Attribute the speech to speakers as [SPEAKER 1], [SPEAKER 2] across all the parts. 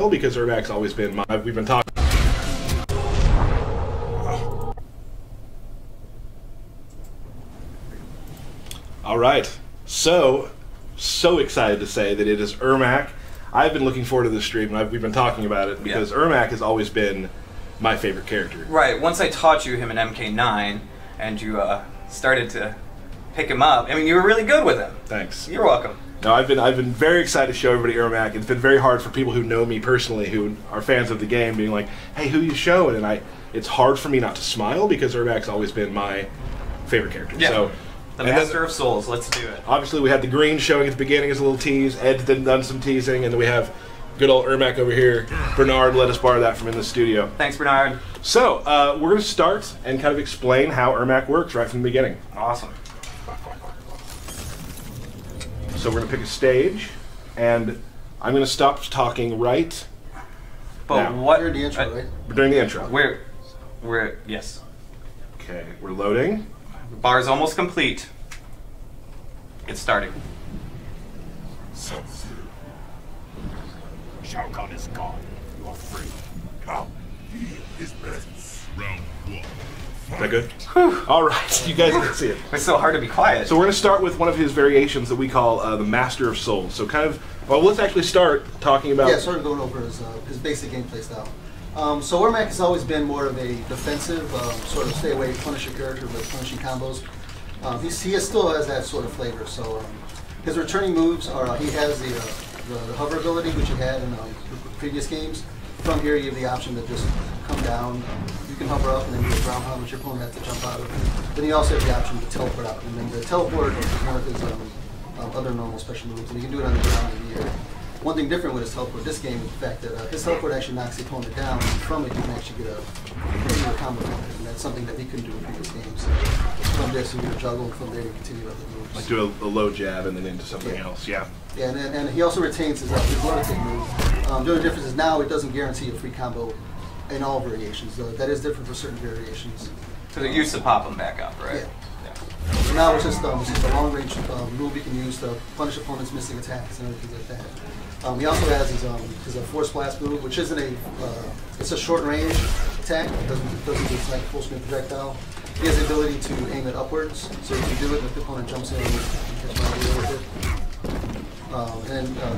[SPEAKER 1] because Ermac's always been my. We've been talking. All right, so excited to say that it is Ermac. I've been looking forward to this stream, and we've been talking about it because Ermac has always been my favorite character.
[SPEAKER 2] Right. Once I taught you him in MK9, and you started to pick him up, I mean, you were really good with him.
[SPEAKER 1] Thanks.
[SPEAKER 2] You're welcome.
[SPEAKER 1] No, I've been very excited to show everybody Ermac. It's been very hard for people who know me personally, who are fans of the game, being like, "Hey, who you showing?" And it's hard for me not to smile because Ermac's always been my favorite character.
[SPEAKER 2] Yeah.
[SPEAKER 1] So,
[SPEAKER 2] the Master of Souls. Let's do it.
[SPEAKER 1] Obviously, we had the green showing at the beginning as a little tease. Ed's done some teasing, and then we have good old Ermac over here. Bernard let us borrow that from in the studio.
[SPEAKER 2] Thanks, Bernard.
[SPEAKER 1] So, we're going to start and kind of explain how Ermac works right from the beginning.
[SPEAKER 2] Awesome.
[SPEAKER 1] So we're going to pick a stage, and I'm going to stop talking right
[SPEAKER 2] But
[SPEAKER 1] now.
[SPEAKER 2] what?
[SPEAKER 3] During the intro, right?
[SPEAKER 1] During the intro.
[SPEAKER 2] We're yes.
[SPEAKER 1] Okay, we're loading.
[SPEAKER 2] The bar is almost complete. It's starting.
[SPEAKER 4] Shao Kahn is gone. You are free. Come, feel his presence. Round one.
[SPEAKER 1] Is that good? All right, you guys can see it.
[SPEAKER 2] It's so hard to be quiet.
[SPEAKER 1] So we're going to start with one of his variations that we call the Master of Souls. So kind of, well, let's actually start talking about...
[SPEAKER 3] Yeah, sort of going over his basic gameplay style. So Ermac has always been more of a defensive, sort of stay away, punish your character with punishing combos. He still has that sort of flavor. So his returning moves are, he has the hover ability, which he had in previous games. From here, you have the option to just come down. You can hover up and then do a ground pound, which your opponent has to jump out of. Then you also have the option to teleport out. And then the teleport is one of his other normal special moves, and you can do it on the ground in the air. One thing different with his teleport this game is the fact that his teleport actually knocks the opponent down, and from it you can actually get a combo from it, and that's something that he couldn't do in previous games. From this, you can juggle, and from there you continue other moves.
[SPEAKER 1] Like do a low jab and then into something else, yeah.
[SPEAKER 3] Yeah, and he also retains his rotate move. The only difference is now it doesn't guarantee a free combo in all variations. That is different for certain variations.
[SPEAKER 2] So they used to pop them back up, right?
[SPEAKER 3] Yeah. So now it's just a long-range move you can use to punish opponents' missing attacks and everything like that. He also has his Force Blast move, which isn't it's a short-range attack. It doesn't do like full-screen projectile. He has the ability to aim it upwards, so you can do it if the opponent jumps in and catch an idea with it.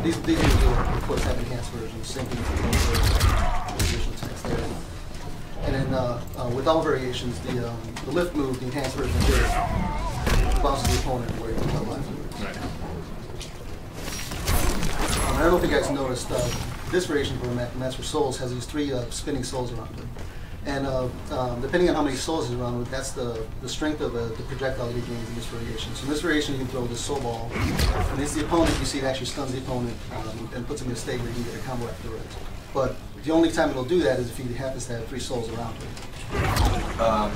[SPEAKER 3] These moves will, of course, have enhanced versions, same thing with the additional attacks there. And then with all variations, the lift move, the enhanced version of it, bounces the opponent where you can life.
[SPEAKER 1] Right.
[SPEAKER 3] I don't know if you guys noticed, this variation for Master of Souls has these 3 spinning souls around it. And depending on how many souls is around, that's the strength of the projectile that he gains in this variation. So in this variation, you can throw this soul ball, and it's the opponent. You see it actually stuns the opponent and puts him in a state where you can get a combo afterwards. But the only time it'll do that is if he happens to have 3 souls around him.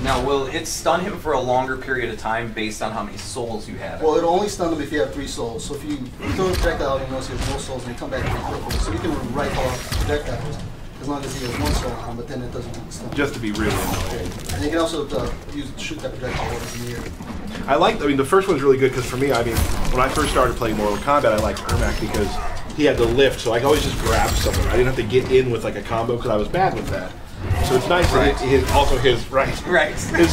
[SPEAKER 2] Now, will it stun him for a longer period of time based on how many souls you have?
[SPEAKER 3] Well, it'll only stun him if you have 3 souls. So if you throw a projectile out and you notice he has no souls, and you come back and quickly, so you can rifle off projectiles as long as he has 1 soul on him, but then it doesn't stun.
[SPEAKER 1] Just to be really annoying.
[SPEAKER 3] And you can also shoot that projectile in the air.
[SPEAKER 1] I mean, the first one's really good because for me, I mean, when I first started playing Mortal Kombat, I liked Ermac because he had the lift, so I could always just grab someone. I didn't have to get in with like a combo because I was bad with that. So it's nice that his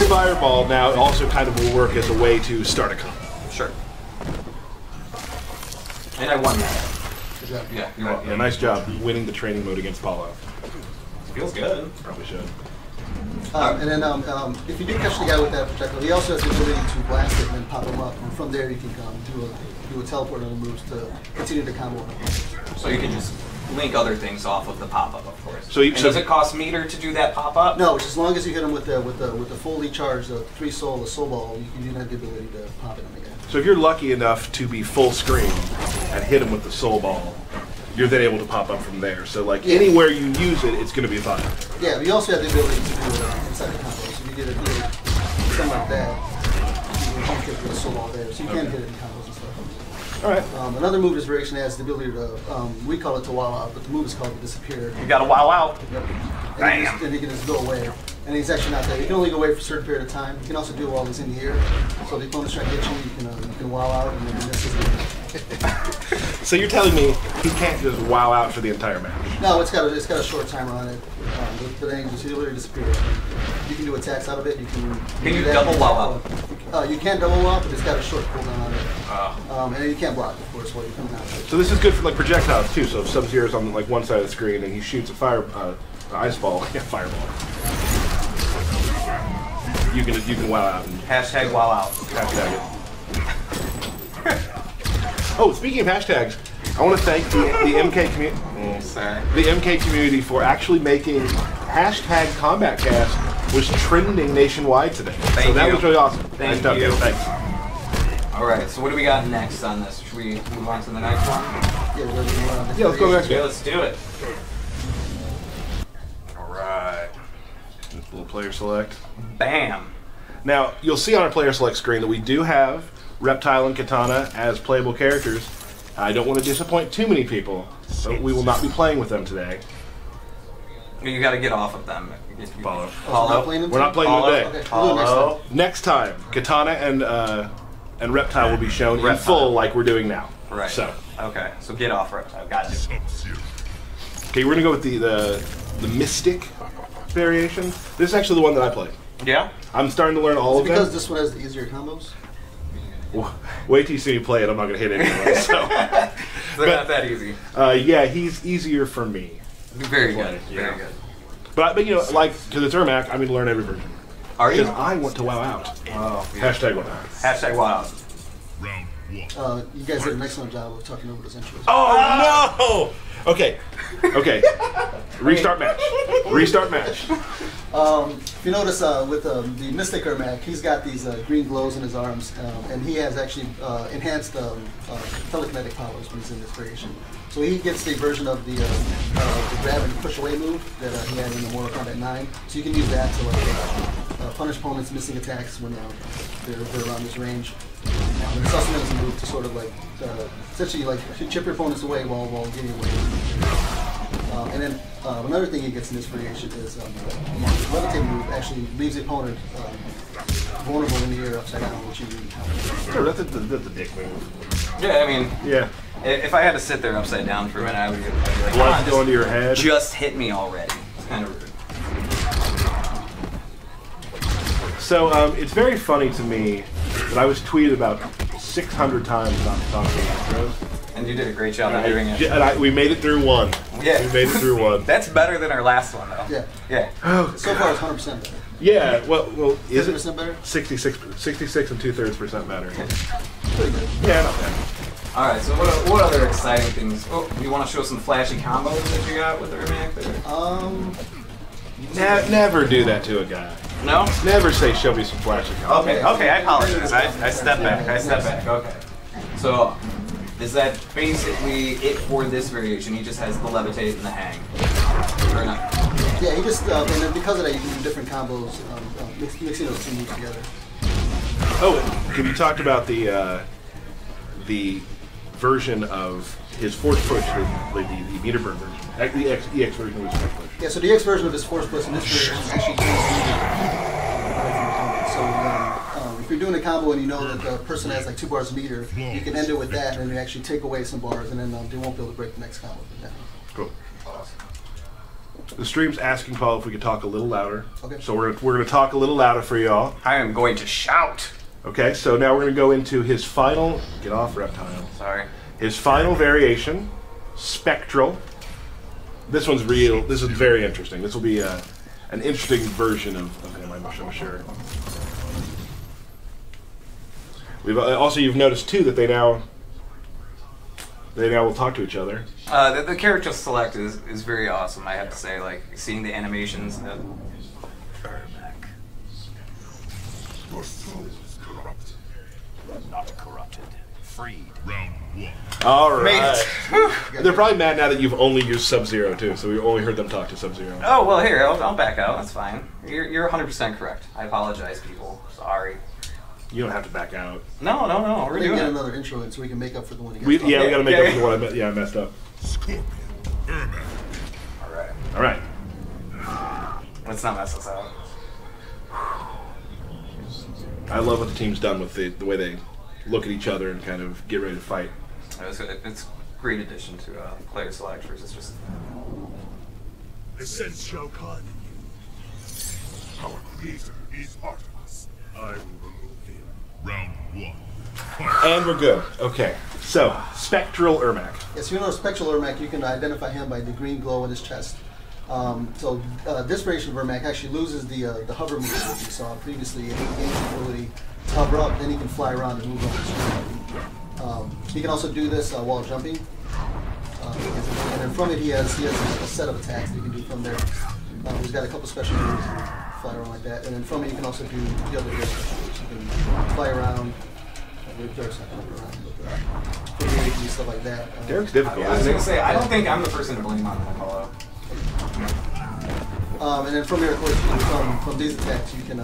[SPEAKER 1] fireball now also kind of will work as a way to start a combo.
[SPEAKER 2] Sure. And I won that.
[SPEAKER 3] Good job.
[SPEAKER 2] Yeah, you're welcome.
[SPEAKER 1] Yeah, nice job winning the training mode against Paulo.
[SPEAKER 2] Feels good.
[SPEAKER 1] Probably should.
[SPEAKER 3] And then if you do catch the guy with that projectile, he also has the ability to blast it and then pop him up. And from there you can do a teleport on the moves to continue the combo.
[SPEAKER 2] So you can just link other things off of the pop-up, of course.
[SPEAKER 1] So
[SPEAKER 2] does it cost meter to do that pop-up?
[SPEAKER 3] No, as long as you hit him with the fully charged 3 soul, the soul ball, you do have the ability to pop it on the guy.
[SPEAKER 1] So if you're lucky enough to be full screen and hit him with the soul ball, you're then able to pop up from there. So like anywhere you use it, it's going to be fine. Yeah,
[SPEAKER 3] but you also have the ability to do it inside the combo. So you get something like that, you can home kick with the soul ball there. So you can hit it in combos and stuff.
[SPEAKER 1] All right.
[SPEAKER 3] Another move this variation has the ability to, we call it to wow out, but the move is called to disappear.
[SPEAKER 2] You got to wow out.
[SPEAKER 3] Yep.
[SPEAKER 2] Bam.
[SPEAKER 3] And he can just go away. And he's actually not there. You can only go away for a certain period of time. You can also do it while he's in the air. So if the opponent's trying to hit you, you can wow out and then miss his
[SPEAKER 1] So you're telling me he can't just wow out for the entire match?
[SPEAKER 3] No, it's got a short timer on it. But then it literally disappears. You can do attacks out of it. You can
[SPEAKER 2] you double wow
[SPEAKER 3] out? You can double wow, but it's got a short cooldown on it. And then you can't block, of course, while you're coming out.
[SPEAKER 1] So this is good for like projectiles too. So if Sub-Zero's on like one side of the screen and he shoots a ice ball, fireball. You can wow out. And
[SPEAKER 2] Hashtag wow out.
[SPEAKER 1] Hashtag it. Oh, speaking of hashtags, I want to thank the MK community. The MK community for actually making hashtag Kombat Cast was trending nationwide today.
[SPEAKER 2] Thank
[SPEAKER 1] so that
[SPEAKER 2] you.
[SPEAKER 1] was really awesome.
[SPEAKER 2] Thank
[SPEAKER 1] nice
[SPEAKER 2] you.
[SPEAKER 1] Job, thanks.
[SPEAKER 2] All right. So what do we got next on this? Should we move on to the next one?
[SPEAKER 1] Yeah, let's go next.
[SPEAKER 2] Yeah, let's do it. All right.
[SPEAKER 1] Little player select.
[SPEAKER 2] Bam.
[SPEAKER 1] Now you'll see on our player select screen that we do have Reptile and Katana as playable characters. I don't want to disappoint too many people, but we will not be playing with them today.
[SPEAKER 2] You got to get off of them.
[SPEAKER 1] Follow.
[SPEAKER 3] We're
[SPEAKER 1] not playing them today.
[SPEAKER 3] Okay, we'll do it
[SPEAKER 1] Next time, Katana and Reptile will be shown in full like we're doing now.
[SPEAKER 2] Right.
[SPEAKER 1] So.
[SPEAKER 2] Okay. So get off Reptile. Got you.
[SPEAKER 1] Okay, we're gonna go with the Mystic variation. This is actually the one that I played.
[SPEAKER 2] Yeah.
[SPEAKER 1] I'm starting to learn all of them.
[SPEAKER 3] Because this one has the easier combos?
[SPEAKER 1] Wait till you see me play it. I'm not gonna hit anyone. So.
[SPEAKER 2] They're not that easy.
[SPEAKER 1] Yeah, he's easier for me.
[SPEAKER 2] Very good. Very good.
[SPEAKER 1] But you know, like, because it's Ermac, I'm going to learn every version.
[SPEAKER 2] Are you?
[SPEAKER 1] Because I want to wow out.
[SPEAKER 2] Oh, yeah.
[SPEAKER 1] Hashtag wow out.
[SPEAKER 2] Hashtag wow out.
[SPEAKER 4] Round one.
[SPEAKER 3] You guys did an excellent job of talking over those intros.
[SPEAKER 1] Oh, no! Okay. Restart match. Restart match.
[SPEAKER 3] If you notice with the Mystic Ermac, he's got these green glows in his arms, and he has actually enhanced telekinetic powers when he's in this variation. So he gets the version of the grab and push away move that he had in the Mortal Kombat 9. So you can use that to punish opponents' missing attacks when they're around this range. And it's also meant as a move to sort of like essentially like chip your opponents away while getting away. And then another thing he gets in this variation is the levitate move actually leaves the opponent vulnerable in the air upside down, which you
[SPEAKER 1] Sure, that's a dick move.
[SPEAKER 2] Yeah, I mean,
[SPEAKER 1] Yeah.
[SPEAKER 2] if I had to sit there upside down for a minute, I would be like,
[SPEAKER 1] Blood going to your head.
[SPEAKER 2] just hit me already. It's kind of rude.
[SPEAKER 1] So it's very funny to me that I was tweeted about 600 times about talking intros.
[SPEAKER 2] And you did a great job of doing it.
[SPEAKER 1] And we made it through one.
[SPEAKER 2] Yeah.
[SPEAKER 1] We made it through one.
[SPEAKER 2] That's better than our last one, though.
[SPEAKER 3] Yeah.
[SPEAKER 2] Yeah.
[SPEAKER 3] So far it's 100% better.
[SPEAKER 1] Yeah, well, is it
[SPEAKER 3] 50% better?
[SPEAKER 1] 66 and 2/3% better.
[SPEAKER 3] Pretty good.
[SPEAKER 1] Yeah, not bad.
[SPEAKER 2] All right. So what other exciting things? Oh, you want to show some flashy combos that you got with the Ermac there?
[SPEAKER 1] Never do that to a guy.
[SPEAKER 2] No.
[SPEAKER 1] Never say, show me some flashy combos.
[SPEAKER 2] Okay. I apologize. I step back. Okay. So, is that basically it for this variation? He just has the levitate and the hang. Or not?
[SPEAKER 3] Yeah, he just and then because of that, you can do different combos, mixing those two moves together.
[SPEAKER 1] Oh, and you talked about the version of his force push, the meter burn version, the EX version of his force push.
[SPEAKER 3] Yeah, so the X version of his force push in this version is actually so if you're doing a combo and you know that the person has like 2 bars of meter, you can end it with that, and then you actually take away some bars, and then they won't be able to break the next combo.
[SPEAKER 1] Cool. The stream's asking Paul if we could talk a little louder.
[SPEAKER 3] Okay.
[SPEAKER 1] So we're gonna talk a little louder for y'all.
[SPEAKER 2] I am going to shout.
[SPEAKER 1] Okay. So now we're gonna go into his final. Get off, Reptile.
[SPEAKER 2] Sorry.
[SPEAKER 1] His final variation, Spectral. This one's real. This is very interesting. This will be an interesting version of him, I'm sure. We've also, you've noticed too that they now will talk to each other.
[SPEAKER 2] The character select is very awesome. I have to say, like seeing the animations.
[SPEAKER 4] Ermac. Your soul is corrupt.
[SPEAKER 5] Not corrupted. Freed.
[SPEAKER 4] Round one.
[SPEAKER 1] All right.
[SPEAKER 2] Mate.
[SPEAKER 1] They're probably mad now that you've only used Sub-Zero too, so we only heard them talk to Sub-Zero.
[SPEAKER 2] Oh well, here I'll back out. That's fine. You're 100% correct. I apologize, people. Sorry.
[SPEAKER 1] You don't have to back out.
[SPEAKER 2] No. We're
[SPEAKER 3] We're
[SPEAKER 2] doing
[SPEAKER 3] get
[SPEAKER 2] it.
[SPEAKER 3] another intro in so we can make up for the one you
[SPEAKER 1] We
[SPEAKER 3] got.
[SPEAKER 1] gotta make up for the one I messed up.
[SPEAKER 4] Scorpion. Ermac.
[SPEAKER 2] All right.
[SPEAKER 1] All right.
[SPEAKER 2] Let's not mess this up.
[SPEAKER 1] I love what the team's done with the way they look at each other and kind of get ready to fight.
[SPEAKER 2] It's a great addition to player select versus just.
[SPEAKER 4] The sense shall guide you. Our creator is Artemis. I will remove him. Round 1.
[SPEAKER 1] And we're good. Okay. So, Spectral Ermac.
[SPEAKER 3] Yes, you know Spectral Ermac, you can identify him by the green glow in his chest. This version of Ermac actually loses the hover move that you saw previously. He gains the ability to hover up, then he can fly around and move on the screen. He can also do this while jumping. And then from it, he has a set of attacks that he can do from there. He's got a couple special moves, fly around like that. And then from it, you can also do the other special moves. You can fly around. Derek's not going to around, but from here, you can do stuff like that.
[SPEAKER 1] Derek's difficult.
[SPEAKER 2] Yeah, I was going to say, I don't think I'm the person to blame on Apollo.
[SPEAKER 3] And then from here, of course, from these attacks, you can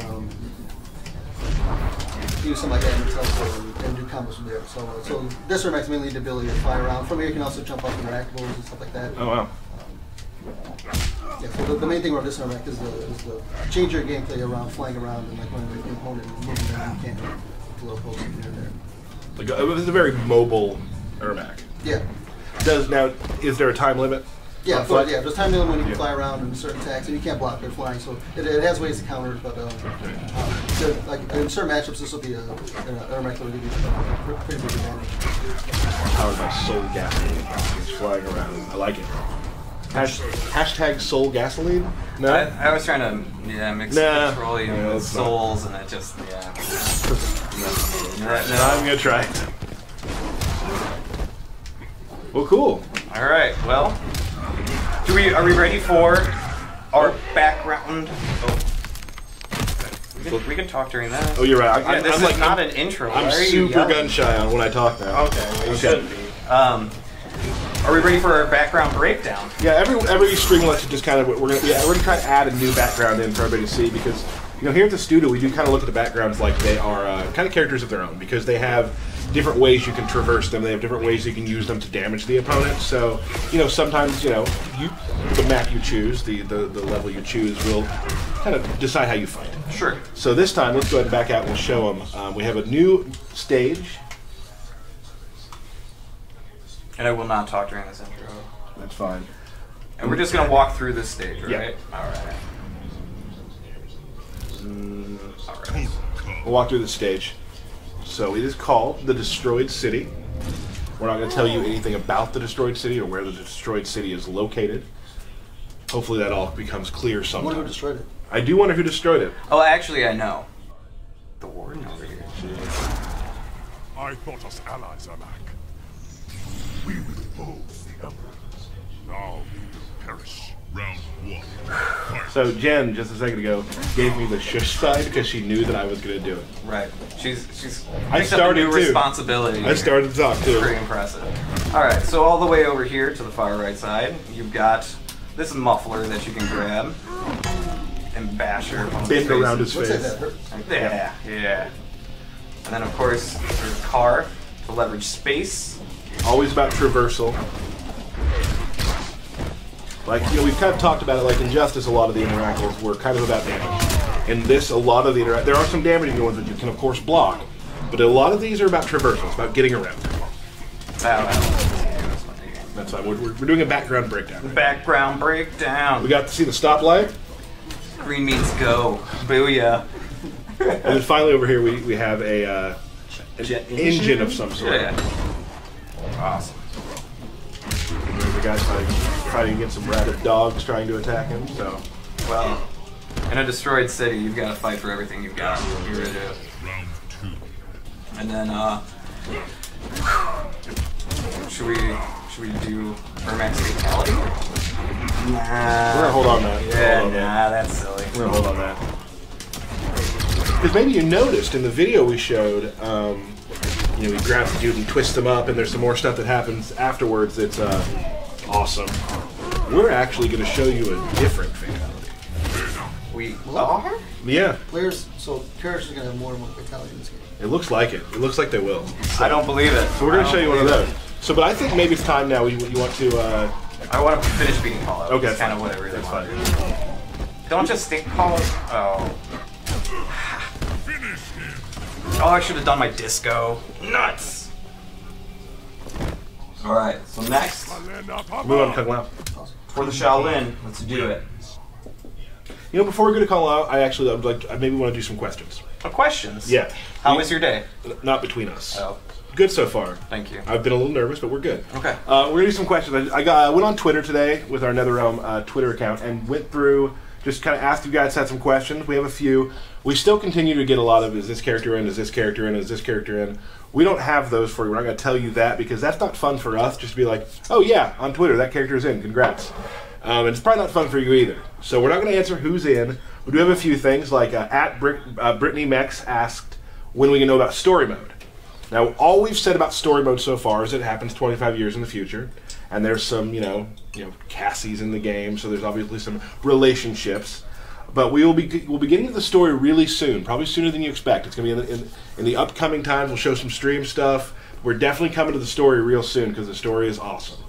[SPEAKER 3] do something like that and teleport and do combos from there. So this Ermac's mainly the ability to fly around. From here, you can also jump off interactables and stuff like that.
[SPEAKER 1] Oh, wow.
[SPEAKER 3] Yeah, so the main thing about this Ermac is the change your gameplay around flying around and like when the opponent is moving around, you can't blow posts here and there.
[SPEAKER 1] Like, it's a very mobile Ermac.
[SPEAKER 3] Yeah.
[SPEAKER 1] Is there a time limit?
[SPEAKER 3] Yeah, there's time limit when you can fly around in certain attacks, and you can't block their flying, so it has ways to counter it, but like in certain matchups, this will be an Ermac that will give you a pretty big advantage.
[SPEAKER 1] Powered by Soul Gasoline. It's flying around. I like it. Hashtag Soul Gasoline? No?
[SPEAKER 2] I was trying to mix petroleum with souls, and it just,
[SPEAKER 1] No, I'm going to try it. Well, cool.
[SPEAKER 2] All right, well, are we ready for our background? Oh. We can talk during that.
[SPEAKER 1] Oh, you're right.
[SPEAKER 2] This
[SPEAKER 1] I'm
[SPEAKER 2] is
[SPEAKER 1] like,
[SPEAKER 2] not an intro.
[SPEAKER 1] I'm super gun shy on when I talk now.
[SPEAKER 2] Okay, well, you shouldn't be. Are we ready for our background breakdown?
[SPEAKER 1] Yeah, every stream lets you just kind of we're gonna try to add a new background in for everybody to see, because here at the studio we do kind of look at the backgrounds like they are kind of characters of their own, because they have different ways you can traverse them. They have different ways you can use them to damage the opponent. So sometimes the map you choose, the level you choose will kind of decide how you fight.
[SPEAKER 2] Sure.
[SPEAKER 1] So this time let's go ahead and back out and we'll show them. We have a new stage.
[SPEAKER 2] And I will not talk during this intro.
[SPEAKER 1] That's fine.
[SPEAKER 2] And we're just going to walk through this stage, right?
[SPEAKER 1] Yeah.
[SPEAKER 2] Alright.
[SPEAKER 1] Alright. We'll walk through the stage. So it is called the Destroyed City. We're not going to tell you anything about the Destroyed City or where the Destroyed City is located. Hopefully that all becomes clear sometime.
[SPEAKER 3] I wonder who destroyed it.
[SPEAKER 1] I do wonder who destroyed it.
[SPEAKER 2] Oh, actually, I know. The warden over here.
[SPEAKER 4] I thought us allies, Ermac. We will oppose the Emperor. Now we will perish. Round 1. Fight.
[SPEAKER 1] So Jen, just a second ago, gave me the shush side because she knew that I was going to do it.
[SPEAKER 2] Right. She's
[SPEAKER 1] I
[SPEAKER 2] picked up a
[SPEAKER 1] started
[SPEAKER 2] new
[SPEAKER 1] too.
[SPEAKER 2] responsibility.
[SPEAKER 1] I started to talk too.
[SPEAKER 2] Pretty impressive. Alright, so all the way over here to the far right side, you've got this muffler that you can grab and bash your opponent's
[SPEAKER 1] Bend around
[SPEAKER 2] faces.
[SPEAKER 1] his face.
[SPEAKER 2] Yeah. And then of course there's a car to leverage space.
[SPEAKER 1] Always about traversal. Like, we've kind of talked about it, like in Justice, a lot of the interactables were kind of about damage. In this, a lot of the there are some damaging ones that you can, of course, block, but a lot of these are about traversal. It's about getting around. That's fine. We're doing a background breakdown. Right?
[SPEAKER 2] Background breakdown.
[SPEAKER 1] We got to see the stoplight.
[SPEAKER 2] Green means go. Booyah.
[SPEAKER 1] And then finally over here we have an engine of some sort.
[SPEAKER 2] Yeah. Awesome.
[SPEAKER 1] The guy's fighting against some rabid dogs trying to attack him, so.
[SPEAKER 2] Well, in a destroyed city, you've got to fight for everything you've got. You really do.
[SPEAKER 4] Round 2.
[SPEAKER 2] And then, should we do Ermac's fatality? Nah.
[SPEAKER 1] We're gonna hold on that.
[SPEAKER 2] That's silly.
[SPEAKER 1] We're gonna hold on that. Because maybe you noticed in the video we showed, we grab the dude and twist him up, and there's some more stuff that happens afterwards that's awesome. We're actually going to show you a different fatality.
[SPEAKER 2] We are?
[SPEAKER 1] Yeah.
[SPEAKER 3] Characters are going to have more and more fatality in this game.
[SPEAKER 1] It looks like it. It looks like they will.
[SPEAKER 2] I don't believe it.
[SPEAKER 1] So we're going to show you one of those. So, but I think maybe it's time now. You want to?
[SPEAKER 2] I want to finish beating Kung Lao.
[SPEAKER 1] Okay,
[SPEAKER 2] that's kind of what I really
[SPEAKER 1] that's
[SPEAKER 2] want
[SPEAKER 1] fine.
[SPEAKER 2] to do. Don't just think Kung Lao. Oh. Oh, I should have done my disco. Nuts! All right. So next,
[SPEAKER 1] Move on to Kung Lao.
[SPEAKER 2] for the Shaolin, let's do it.
[SPEAKER 1] You know, before we go to Kung Lao, I maybe want to do some questions.
[SPEAKER 2] Questions?
[SPEAKER 1] Yeah.
[SPEAKER 2] How was your day?
[SPEAKER 1] Not between us.
[SPEAKER 2] Oh,
[SPEAKER 1] Good so far.
[SPEAKER 2] thank you.
[SPEAKER 1] I've been a little nervous, but we're good.
[SPEAKER 2] Okay.
[SPEAKER 1] We're gonna do some questions. I went on Twitter today with our NetherRealm Twitter account and went through, just kind of asked you guys, had some questions. We have a few. We still continue to get a lot of, is this character in, is this character in, is this character in? We don't have those for you. We're not going to tell you that because that's not fun for us, just to be like, oh yeah, on Twitter, that character's in, congrats. And it's probably not fun for you either. So we're not going to answer who's in. We do have a few things, like at Brittany Mex asked when we can know about story mode. Now, all we've said about story mode so far is it happens 25 years in the future, and there's some, you know, Cassies in the game, so there's obviously some relationships. But we'll be getting to the story really soon, probably sooner than you expect. It's going to be in the upcoming times. We'll show some stream stuff. We're definitely coming to the story real soon because the story is awesome.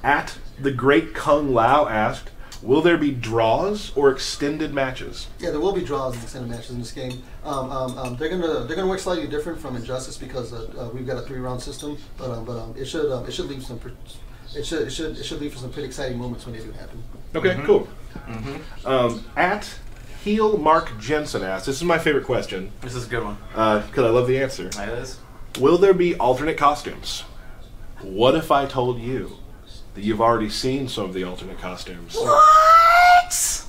[SPEAKER 1] At the Great Kung Lao asked, will there be draws or extended matches?
[SPEAKER 3] Yeah, there will be draws and extended matches in this game. They're gonna work slightly different from Injustice because we've got a 3-round system, but it should leave some. It should leave for some pretty exciting moments when they do happen.
[SPEAKER 1] Okay, cool. At Heel Mark Jensen asked, this is my favorite question
[SPEAKER 2] This is a good one.
[SPEAKER 1] because I love the answer.
[SPEAKER 2] It is.
[SPEAKER 1] Will there be alternate costumes? What if I told you that you've already seen some of the alternate costumes?
[SPEAKER 2] What?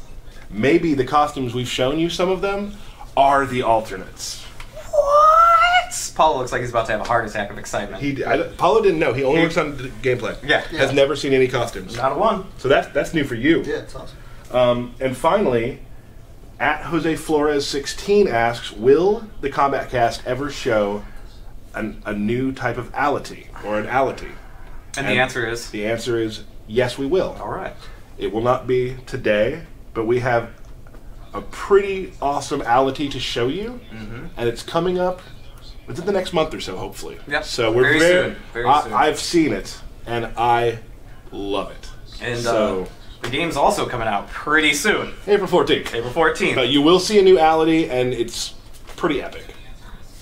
[SPEAKER 1] Maybe the costumes we've shown you, some of them, are the alternates.
[SPEAKER 2] What? Paul looks like he's about to have a heart attack of excitement.
[SPEAKER 1] Paulo didn't know. He only looks on the gameplay.
[SPEAKER 2] Yeah.
[SPEAKER 1] Has never seen any costumes.
[SPEAKER 2] Not a one.
[SPEAKER 1] So that's new for you.
[SPEAKER 3] Yeah, it's awesome.
[SPEAKER 1] And finally, at Jose Flores 16 asks, will the Combat Cast ever show a new type of ality or an ality?
[SPEAKER 2] And the answer is?
[SPEAKER 1] The answer is yes, we will.
[SPEAKER 2] All right.
[SPEAKER 1] It will not be today, but we have a pretty awesome ality to show you, and it's coming up within the next month or so, hopefully.
[SPEAKER 2] Yep.
[SPEAKER 1] So we're
[SPEAKER 2] Very soon. Very soon.
[SPEAKER 1] I've seen it, and I love it.
[SPEAKER 2] And
[SPEAKER 1] so
[SPEAKER 2] the game's also coming out pretty soon.
[SPEAKER 1] April 14th.
[SPEAKER 2] April 14th.
[SPEAKER 1] But you will see a new ality, and it's pretty epic.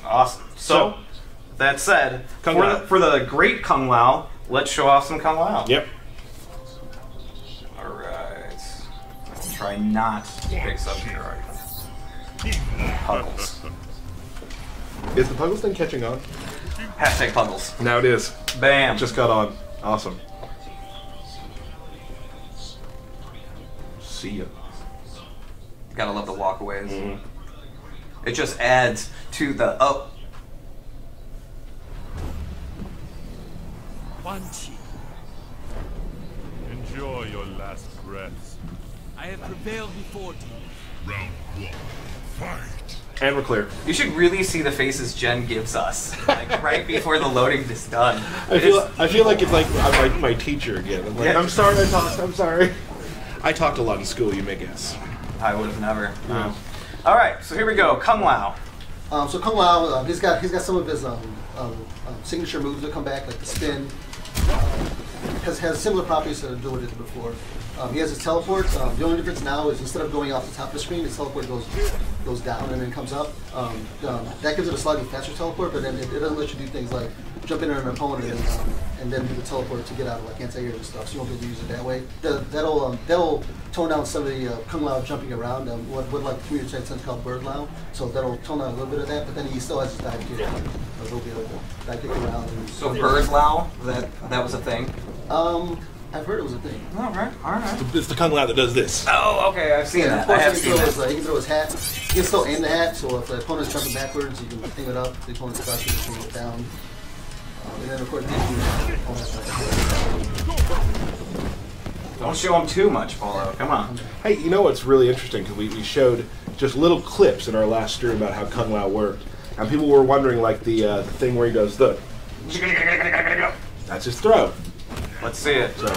[SPEAKER 2] Awesome. So that said,
[SPEAKER 1] Kung Lao.
[SPEAKER 2] for the Great Kung Lao, let's show off some Kung Lao.
[SPEAKER 1] Yep.
[SPEAKER 2] Alright. I'll try not to pick subject Puggles.
[SPEAKER 1] Is the Puggles thing catching on?
[SPEAKER 2] Hashtag Puggles.
[SPEAKER 1] Now it is.
[SPEAKER 2] Bam.
[SPEAKER 1] Just got on. Awesome. See ya.
[SPEAKER 2] Gotta love the walkaways. It just adds to the
[SPEAKER 4] Wanchi. Enjoy your last breaths.
[SPEAKER 5] I have prevailed before thee.
[SPEAKER 4] Round 1. Fight.
[SPEAKER 1] And we're clear.
[SPEAKER 2] You should really see the faces Jen gives us, like right before the loading is done.
[SPEAKER 1] I feel like it's like I'm like my teacher again. I'm like,
[SPEAKER 2] Yeah.
[SPEAKER 1] I'm sorry I talked. I'm sorry. I talked a lot in school, you may guess.
[SPEAKER 2] I would have never.
[SPEAKER 1] Yeah.
[SPEAKER 2] All right, so here we go. Kung Lao.
[SPEAKER 3] So Kung Lao, he's got some of his signature moves that come back, like the spin. Has similar properties to what it did before. He has his teleport. The only difference now is instead of going off the top of the screen, his teleport goes down and then comes up. That gives it a slightly faster teleport, but then it doesn't let you do things like jump in on an opponent and then do the teleport to get out of like anti-air and stuff. So you won't be able to use it that way. That'll tone down some of the Kung Lao jumping around. What like community chat tends to call Bird Lao. So that'll tone down a little bit of that. But then he still has his dive kick. He'll be able to dive kick around.
[SPEAKER 2] So Bird Lao, that was a thing.
[SPEAKER 3] I've heard it was a thing.
[SPEAKER 2] All right.
[SPEAKER 1] It's the Kung Lao that does this.
[SPEAKER 2] Oh, okay, I've seen that. I have seen that.
[SPEAKER 3] He can throw his hat. He can still aim the hat, so if the opponent's jumping backwards, you can aim it up. The opponent's crouching, you can aim it down. And then, of course,
[SPEAKER 2] Don't show him too much, Paulo. Come on.
[SPEAKER 1] Hey, you know what's really interesting? Because we showed just little clips in our last stream about how Kung Lao worked, and people were wondering, like the thing where he does the. That's his throw.
[SPEAKER 2] Let's see it.
[SPEAKER 1] So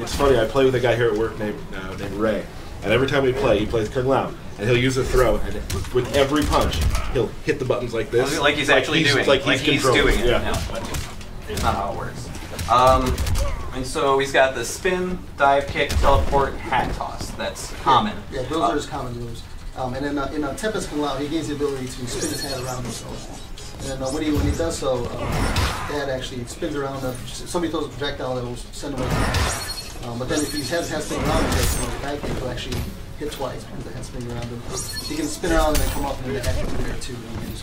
[SPEAKER 1] it's funny. I play with a guy here at work named Ray, and every time we play, he plays Kung Lao, and he'll use a throw, and with every punch, he'll hit the buttons like this,
[SPEAKER 2] Like he's actually doing it.
[SPEAKER 1] Like he's doing
[SPEAKER 2] it.
[SPEAKER 1] Yeah.
[SPEAKER 2] No, but it's not how it works. And so he's got the spin, dive kick, teleport, hat toss. That's common.
[SPEAKER 3] Yeah, those are his common moves. And in Tempest Kung Lao, he gains the ability to spin his hat around himself. And when he does so, that actually spins around. Somebody throws a projectile that will send him away. But then if he has spinning around, the guy can actually hit twice because the head's spinning around him. He can spin around and then come up and the hat can be there too. And use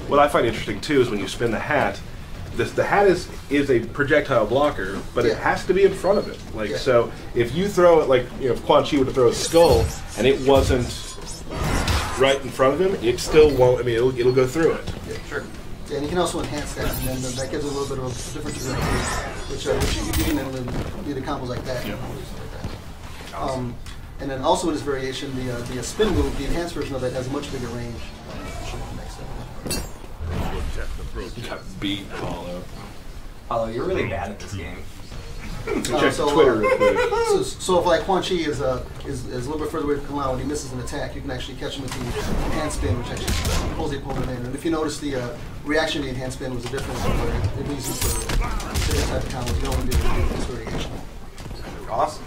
[SPEAKER 1] what I find interesting too is when you spin the hat, the hat is a projectile blocker, but it has to be in front of it. Like so, if you throw it, like if Quan Chi were to throw a skull and it wasn't right in front of him, it still won't. I mean, it'll go through it.
[SPEAKER 3] Yeah, sure. Yeah, and you can also enhance that, and then that gives a little bit of a different trajectory, which you can do the combos like that.
[SPEAKER 1] Awesome.
[SPEAKER 3] And then also with this variation, the spin move, the enhanced version of it has a much bigger range.
[SPEAKER 1] You got beat, Paulo.
[SPEAKER 2] Paulo, you're really bad at this game.
[SPEAKER 1] Check Twitter real quick.
[SPEAKER 3] So if like Quan Chi is a little bit further away from Kung Lao and he misses an attack, you can actually catch him with the enhanced spin, which actually pulls the opponent in. And if you notice, the reaction to the enhanced spin was a different one, where it leaves you for different type of combos. You don't want to be able to do this variation.
[SPEAKER 2] Awesome.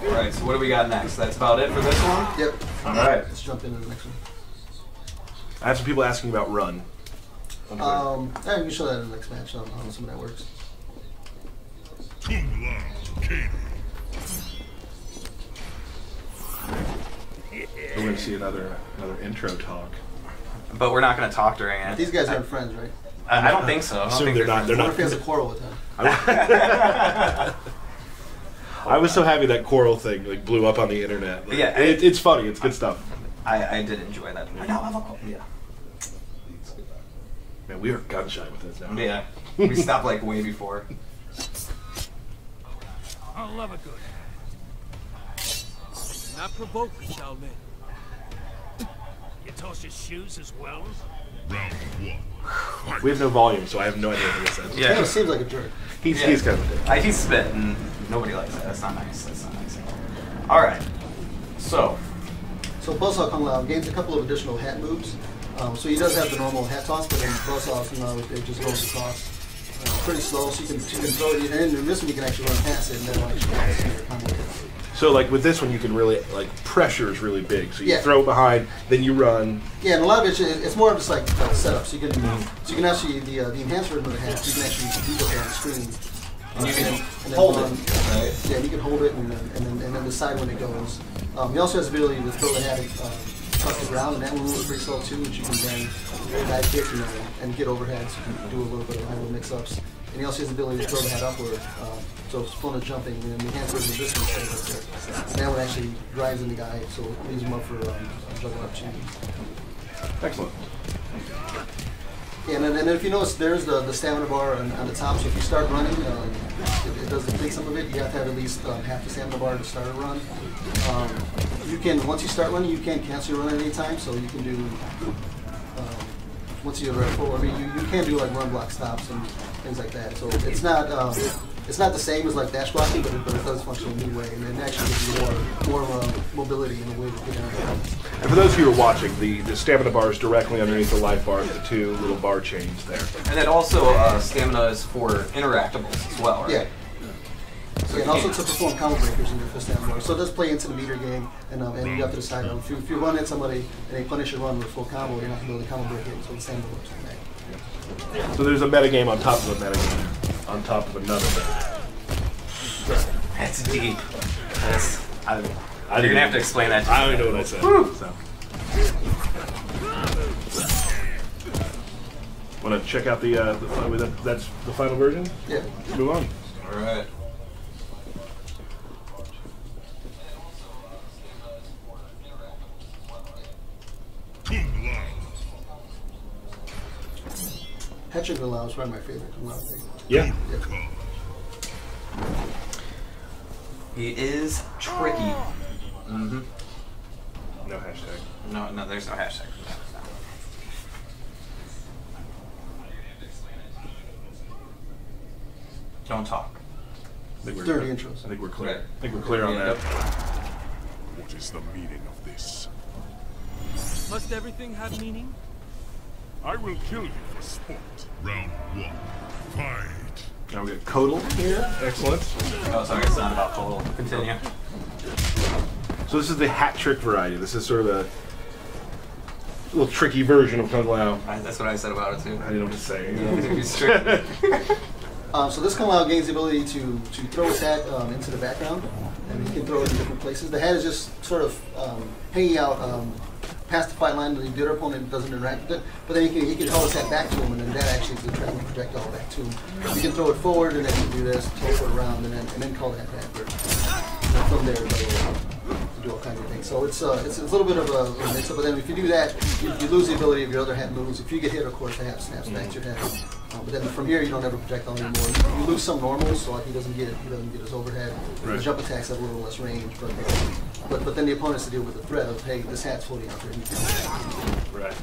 [SPEAKER 2] Alright, so what do we got next? That's about it for this one?
[SPEAKER 3] Yep.
[SPEAKER 2] Alright.
[SPEAKER 3] Let's jump into the next one.
[SPEAKER 1] I have some people asking about Run.
[SPEAKER 3] Yeah, you can show that in the next match. I don't know how some of that works.
[SPEAKER 4] Kung Lao, Katie.
[SPEAKER 1] We're going to see another intro talk.
[SPEAKER 2] But we're not going to talk during it.
[SPEAKER 3] These guys aren't friends, right?
[SPEAKER 2] I don't think so. I don't
[SPEAKER 1] Assume
[SPEAKER 2] think
[SPEAKER 1] they're not. They're
[SPEAKER 3] What
[SPEAKER 1] not.
[SPEAKER 3] if he has a quarrel with him?
[SPEAKER 1] I was so happy that Coral thing like blew up on the internet. Like,
[SPEAKER 2] Yeah,
[SPEAKER 1] it's funny. It's good stuff.
[SPEAKER 2] I did enjoy that. I now have a quarrel. Yeah.
[SPEAKER 1] Man, we are gun shy with this now.
[SPEAKER 2] Yeah. We stopped like way before.
[SPEAKER 5] I'll love a good. Not provoke, Shaolin. You toss your shoes as well?
[SPEAKER 4] Round one.
[SPEAKER 1] We have no volume, so I have no idea what this says.
[SPEAKER 3] He seems like a jerk.
[SPEAKER 1] He's kind of a dick.
[SPEAKER 2] He's spit, and nobody likes that. That's not nice. That's not nice. Alright. So
[SPEAKER 3] Buzzsaw Kung Lao gains a couple of additional hat moves. So he does have the normal hat toss, but then Buzzsaw Kung Lao, it just goes across. Pretty slow, so you can throw it, and in this one you can actually run past it, and then actually your combo hits.
[SPEAKER 1] So like with this one, you can really pressure is really big. So you
[SPEAKER 3] Yeah.
[SPEAKER 1] throw it behind, then you run.
[SPEAKER 3] Yeah, and a lot of it's more of just like setup. So you can actually the enhanced version of the hat, you can actually do it on the screen.
[SPEAKER 2] and you can
[SPEAKER 3] and
[SPEAKER 2] hold
[SPEAKER 3] then,
[SPEAKER 2] it. Right?
[SPEAKER 3] Yeah, you can hold it and then decide when it goes. He also has the ability to throw the hat across the ground, and that one moves pretty slow too, which you can then dive kick and get overhead, so you can do a little bit of high mix-ups. And he also has the ability to throw the hat upward, so it's fun of jumping. And the enhanced version of this one stays up there. And that one actually drives in the guy, so it leaves him up for juggling up changes.
[SPEAKER 1] Excellent.
[SPEAKER 3] Yeah, and then if you notice, there's the stamina bar on the top. So if you start running, it does deplete some of it. You have to have at least half the stamina bar to start a run. You can, once you start running, you can't cancel your run at any time. So you can do, once you're at full, I mean, you can do like run block stops and things like that. So it's not the same as like dash blocking, but it does function in a new way, and it actually gives you more mobility in the way to get out.
[SPEAKER 1] And for those of you who are watching, the stamina bar is directly underneath the life bar, the two little bar chains there.
[SPEAKER 2] And then also stamina is for interactables as well, right?
[SPEAKER 3] Yeah.
[SPEAKER 2] So
[SPEAKER 3] And also to perform combo breakers in your fist stamina bar. So it does play into the meter game, and you have to decide if you run at somebody and they punish your run with a full combo, you're not going to be able to combo break it. So the stamina works on that.
[SPEAKER 1] So there's a metagame on top of a metagame, on top of another metagame.
[SPEAKER 2] That's deep. You're going to have to explain that to me.
[SPEAKER 1] I don't even know what I said. So. Want to check out that's the final version?
[SPEAKER 3] Yeah.
[SPEAKER 1] Let's move on.
[SPEAKER 2] All right.
[SPEAKER 4] Kung Lao.
[SPEAKER 3] Hatching Kung Lao is probably my favorite Kung Lao thing.
[SPEAKER 1] Yeah.
[SPEAKER 2] He is tricky. Mm-hmm.
[SPEAKER 1] No hashtag.
[SPEAKER 2] No, there's no hashtag for that. No. Don't talk.
[SPEAKER 1] I think we're,
[SPEAKER 3] Dirty intros.
[SPEAKER 1] I think we're clear.
[SPEAKER 2] Right.
[SPEAKER 1] I think we're clear on that.
[SPEAKER 4] What is the meaning of this?
[SPEAKER 5] Must everything have meaning?
[SPEAKER 4] I will kill you for sport. Round one. Fight.
[SPEAKER 1] Now we got Kodal here. Excellent.
[SPEAKER 2] Oh, sorry, it's not about total. Continue.
[SPEAKER 1] So this is the hat trick variety. This is sort of a little tricky version of Kung Lao.
[SPEAKER 2] That's what I said about it too.
[SPEAKER 1] I didn't know what to say.
[SPEAKER 2] He's tricky.
[SPEAKER 3] So this Kung Lao gains the ability to throw his hat into the background, and he can throw it in different places. The hat is just sort of hanging out past the fight line, and the other opponent doesn't interact with it. But then he can hold his hat back to him, and then that actually is the tracking projectile back to him. You can throw it forward, and then you can do this, throw it around, and then call the hat backward. And from there, do all kinds of things. So it's a little bit of a mix-up. But then if you do that, you lose the ability of your other hat moves. If you get hit, of course, the hat snaps back to your head. But then from here, you don't ever projectile anymore. You lose some normals, so like he doesn't get his overhead.
[SPEAKER 1] Right.
[SPEAKER 3] The jump attacks have a little less range, but then the opponent has to deal with the threat of, hey, this hat's floating out there.
[SPEAKER 1] Right.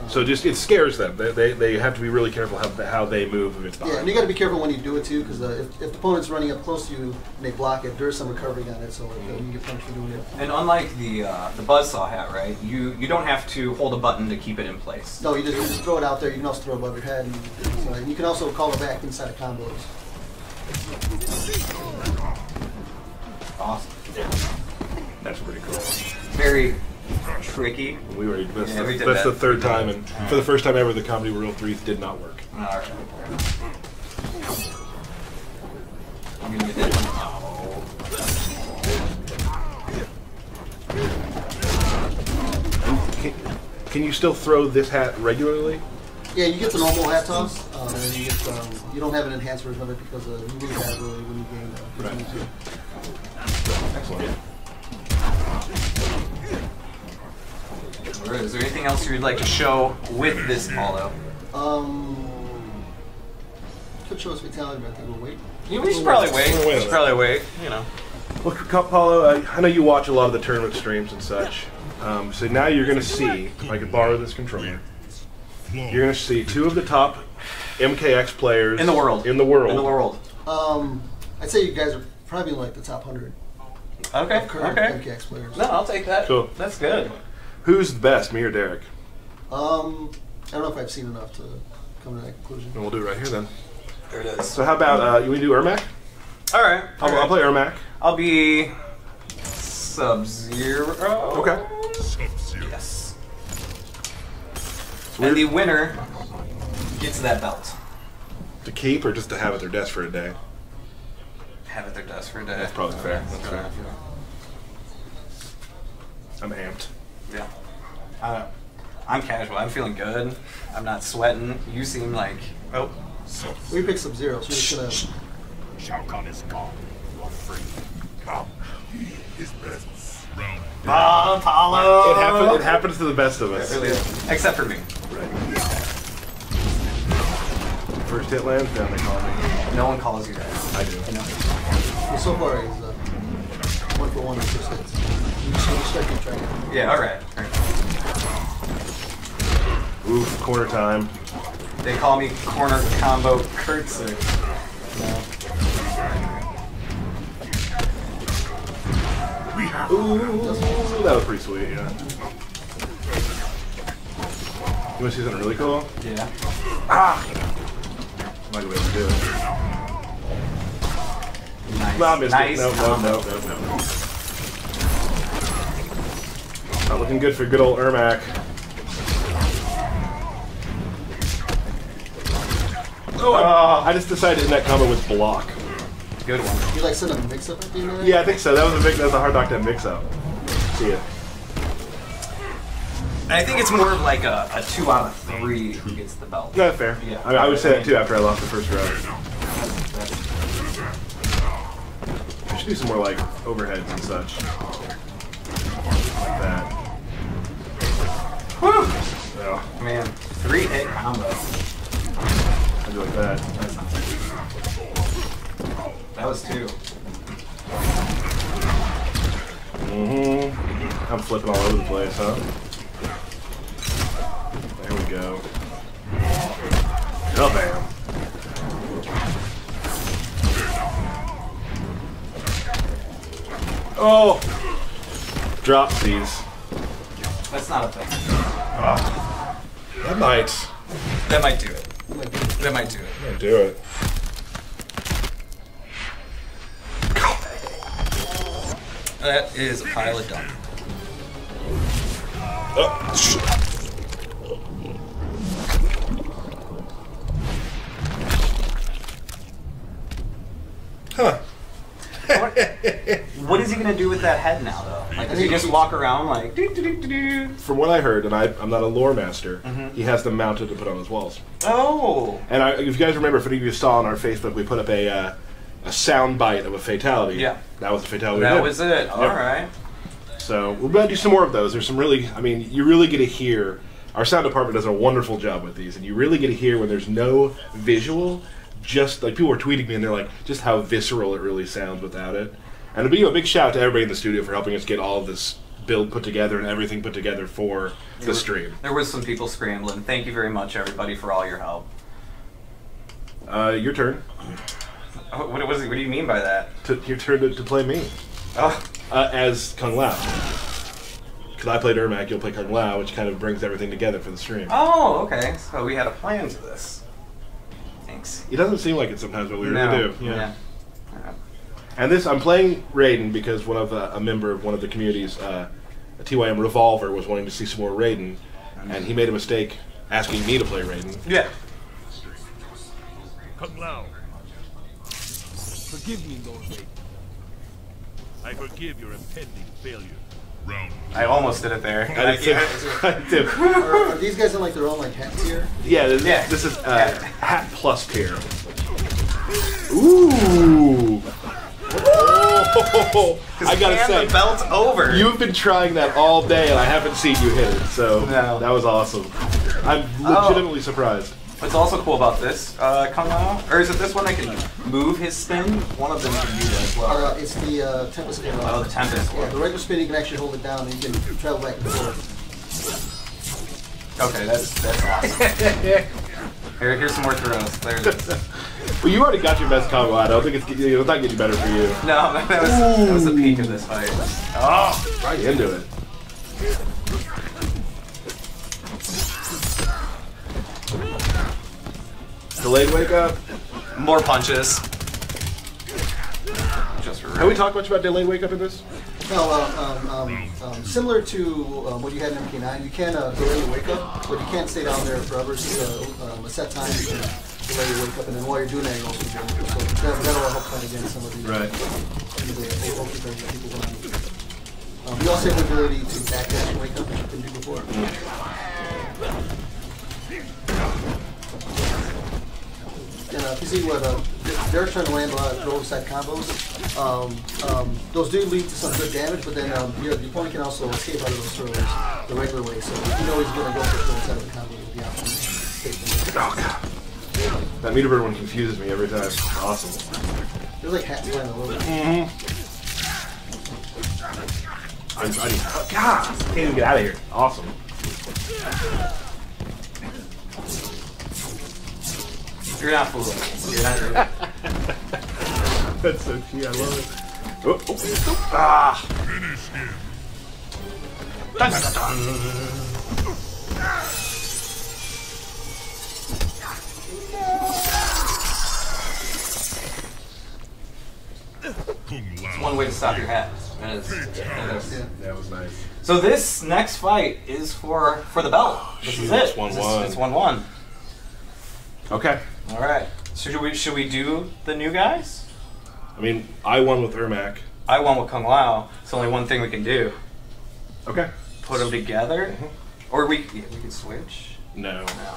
[SPEAKER 1] So just it scares them. They have to be really careful how they move if it's behind.
[SPEAKER 3] Yeah, and you got to be careful when you do it too, because if the opponent's running up close to you and they block it, there's some recovery on it, so you get punished for doing it.
[SPEAKER 2] And unlike the buzzsaw hat, right? You don't have to hold a button to keep it in place.
[SPEAKER 3] No, you just throw it out there. You can also throw it above your head, and you can also call it back inside of combos.
[SPEAKER 2] Awesome.
[SPEAKER 1] That's pretty cool.
[SPEAKER 2] Very tricky.
[SPEAKER 1] We already missed
[SPEAKER 2] Yeah, we did
[SPEAKER 1] that's
[SPEAKER 2] that.
[SPEAKER 1] the third time, and for the first time ever, the Comedy World 3 did not work.
[SPEAKER 2] All right. I'm gonna get that one.
[SPEAKER 1] Can you still throw this hat regularly?
[SPEAKER 3] Yeah, you get the normal hat toss, and then you get you don't have an enhanced version of it because you lose that ability when you gain
[SPEAKER 1] Right. Excellent.
[SPEAKER 2] Is there anything else you'd like to show with this Paulo?
[SPEAKER 3] Could show us fatality, but I think we'll wait.
[SPEAKER 2] Yeah, we should probably wait.
[SPEAKER 1] We'll wait.
[SPEAKER 2] We should probably wait. You know.
[SPEAKER 1] Well, Paulo, I know you watch a lot of the tournament streams and such. So now you're going to see, if I could borrow this controller, you're going to see two of the top MKX players
[SPEAKER 2] In the world.
[SPEAKER 1] In the world.
[SPEAKER 2] In the world.
[SPEAKER 3] I'd say you guys are probably in like the top 100
[SPEAKER 2] Okay.
[SPEAKER 3] of current
[SPEAKER 2] Okay.
[SPEAKER 3] MKX players.
[SPEAKER 2] No, I'll take that.
[SPEAKER 1] Cool.
[SPEAKER 2] That's good.
[SPEAKER 1] Who's the best, me or Derek?
[SPEAKER 3] I don't know if I've seen enough to come to that conclusion.
[SPEAKER 1] And we'll do it right here then.
[SPEAKER 2] There it is.
[SPEAKER 1] So how about, you want to do Ermac?
[SPEAKER 2] All right.
[SPEAKER 1] I'll play Ermac.
[SPEAKER 2] I'll be Sub-Zero.
[SPEAKER 1] Okay.
[SPEAKER 2] Yes. And the winner gets that belt.
[SPEAKER 1] To keep or just to have at their desk for a day?
[SPEAKER 2] Have at their desk for a day.
[SPEAKER 1] That's probably fair.
[SPEAKER 2] That's
[SPEAKER 1] That's fair. I'm amped.
[SPEAKER 2] Yeah. I'm casual. I'm feeling good. I'm not sweating. You seem like... Oh.
[SPEAKER 3] We picked Sub-Zero, so we're just gonna...
[SPEAKER 4] Shao Kahn is gone. You are free. Come. He is best. Round
[SPEAKER 2] Apollo!
[SPEAKER 1] It happens to the best of us.
[SPEAKER 2] It really is. Except for me.
[SPEAKER 1] Right. First hit lands, down they call me.
[SPEAKER 2] No one calls you that.
[SPEAKER 1] I do.
[SPEAKER 2] I know.
[SPEAKER 3] Well, so far he's 1 for 1 in 6 hits. You just start keep track.
[SPEAKER 2] Yeah, alright.
[SPEAKER 1] Oof, corner time.
[SPEAKER 2] They call me corner combo Kurtzer.
[SPEAKER 1] Ooh, that was pretty sweet, yeah. You want to see something really cool?
[SPEAKER 2] Yeah.
[SPEAKER 1] Ah! I'm not going to be able to do it.
[SPEAKER 2] Nice.
[SPEAKER 1] No, I missed
[SPEAKER 2] Nice
[SPEAKER 1] it. No. Not looking good for good old Ermac. Oh, I just decided in that combo with block.
[SPEAKER 2] Good one.
[SPEAKER 3] You like send a mix-up at the end of that?
[SPEAKER 1] Yeah, I think so. That was a hard knock to mix up. See ya.
[SPEAKER 2] I think it's more of like a 2 out of 3 who gets the belt.
[SPEAKER 1] No, fair.
[SPEAKER 2] Yeah.
[SPEAKER 1] I mean, I would say that too after I lost the first round. I should do some more like overheads and such. Like that.
[SPEAKER 2] Woo!
[SPEAKER 1] Oh,
[SPEAKER 2] Man, 3-hit combo.
[SPEAKER 1] I do like that.
[SPEAKER 2] That was 2.
[SPEAKER 1] Mm-hmm. I'm flipping all over the place, huh? There we go. Oh, bam. Oh! Drop these.
[SPEAKER 2] That's not a thing.
[SPEAKER 1] That might.
[SPEAKER 2] That might do it. That might do it.
[SPEAKER 1] Might do it.
[SPEAKER 2] That is a pile of dung.
[SPEAKER 1] Oh, Huh.
[SPEAKER 2] What is he gonna do with that head now, though? Like, does he just walk around like? Doo, doo, doo, doo, doo?
[SPEAKER 1] From what I heard, and I'm not a lore master, he has them mounted to put on his walls.
[SPEAKER 2] Oh.
[SPEAKER 1] And if you guys remember, if any of you saw on our Facebook, we put up a sound bite of a fatality.
[SPEAKER 2] Yeah.
[SPEAKER 1] That was the fatality.
[SPEAKER 2] That was it. All
[SPEAKER 1] Yep.
[SPEAKER 2] right.
[SPEAKER 1] So we're going to do some more of those. There's some really, I mean, you really get to hear, our sound department does a wonderful job with these, and you really get to hear when there's no visual, just like people were tweeting me and they're like, just how visceral it really sounds without it. And a big shout out to everybody in the studio for helping us get all of this build put together and everything put together for the stream.
[SPEAKER 2] There was some people scrambling. Thank you very much, everybody, for all your help.
[SPEAKER 1] Your turn.
[SPEAKER 2] What do you mean by that?
[SPEAKER 1] Your turn to play me.
[SPEAKER 2] Oh.
[SPEAKER 1] As Kung Lao. Because I played Ermac, you'll play Kung Lao, which kind of brings everything together for the stream.
[SPEAKER 2] Oh, okay. So we had a plan to this. Thanks.
[SPEAKER 1] It doesn't seem like it sometimes, but we
[SPEAKER 2] No.
[SPEAKER 1] really do. Yeah. And this, I'm playing Raiden because one of a member of one of the communities, a TYM Revolver, was wanting to see some more Raiden, and he made a mistake asking me to play Raiden.
[SPEAKER 2] Yeah.
[SPEAKER 5] Kung Lao. Forgive me, Lord Raiden. I forgive your impending failure.
[SPEAKER 4] Round
[SPEAKER 2] I almost did it there.
[SPEAKER 1] I did.
[SPEAKER 3] Are these guys in like their own like hat tier?
[SPEAKER 1] Yeah, this is hat plus tier. Ooh! Oh, I gotta say,
[SPEAKER 2] the belt's over.
[SPEAKER 1] you've been trying that all day, and I haven't seen you hit it. So
[SPEAKER 2] No.
[SPEAKER 1] that was awesome. I'm legitimately surprised.
[SPEAKER 2] What's also cool about this Kung Lao, or is it this one that can move his spin? One of them can do that as well.
[SPEAKER 3] It's the Tempest.
[SPEAKER 2] Oh, the Tempest.
[SPEAKER 3] Yeah, the regular spin you can actually hold it down and you can travel back and forth.
[SPEAKER 2] Okay, that's awesome. Here's some more throws. There it is.
[SPEAKER 1] Well, you already got your best combo. I don't think it's not getting better for you.
[SPEAKER 2] No, that was the peak of this fight. Oh,
[SPEAKER 1] Right into it. Delayed wake up.
[SPEAKER 2] more punches. Just for
[SPEAKER 1] Have we talked much about delayed wake up in this?
[SPEAKER 3] No, similar to what you had in MK9, you can delay your wake up, but you can't stay down there forever. So a set time you can delay your wake up, and then while you're doing that, you also jump. So that'll help fight against some of the the bulky things that people want to do. You also have the ability to backdash and wake up, which you couldn't do before. And if you see what Derek's trying to land a lot of throw side combos, those do lead to some good damage, but then your opponent can also escape out of those throws the regular way. So if you know he's going to go for throw side of the combo, with the option to take them.
[SPEAKER 1] Oh, God. That meter bird one confuses me every time. It's awesome.
[SPEAKER 3] There's like hats playing a little bit.
[SPEAKER 1] God, can't even get out of here. Awesome.
[SPEAKER 2] You're not fooling. You're not.
[SPEAKER 1] That's so cute. I love it. Oh, oh, oh. Ah.
[SPEAKER 4] finish him.
[SPEAKER 2] Dun, dun, dun, dun.
[SPEAKER 4] Kung Lao.
[SPEAKER 2] One way to stop your hat. That is.
[SPEAKER 1] That was nice.
[SPEAKER 2] So this next fight is for the belt. This is it.
[SPEAKER 1] It's 1-1.
[SPEAKER 2] It's 1-1.
[SPEAKER 1] Okay.
[SPEAKER 2] All right. So should we do the new guys?
[SPEAKER 1] I mean, I won with Ermac.
[SPEAKER 2] I won with Kung Lao. It's only one thing we can do.
[SPEAKER 1] Okay.
[SPEAKER 2] Put them together, or we can switch.
[SPEAKER 1] No.
[SPEAKER 2] No.